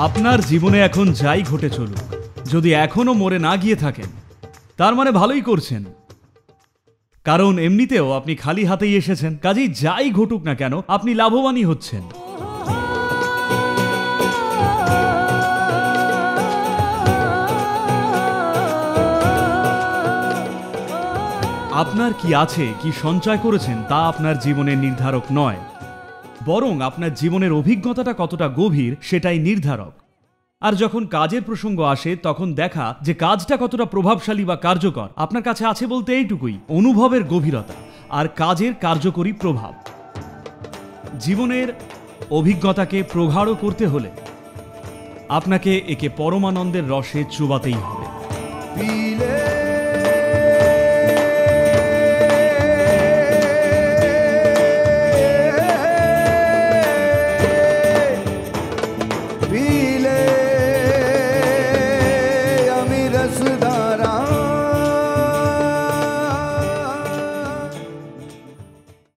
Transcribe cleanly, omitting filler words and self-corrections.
আপনার জীবনে এখন যাই ঘটে চলুক, যদি এখনো মরে না গিয়ে থাকেন তার মানে ভালোই করছেন, কারণ এমনিতেও আপনি খালি হাতেই এসেছেন। কাজেই যাই ঘটুক না কেন আপনি লাভবানই হচ্ছেন। আপনার কি আছে, কি সঞ্চয় করেছেন তা আপনার জীবনের নির্ধারক নয়, বরং আপনার জীবনের অভিজ্ঞতাটা কতটা গভীর সেটাই নির্ধারক। আর যখন কাজের প্রসঙ্গ আসে তখন দেখা যে কাজটা কতটা প্রভাবশালী বা কার্যকর আপনার কাছে আছে বলতে এইটুকুই, অনুভবের গভীরতা আর কাজের কার্যকরী প্রভাব। জীবনের অভিজ্ঞতাকে প্রগাঢ় করতে হলে আপনাকে একে পরমানন্দের রসে চুবাতেই হবে।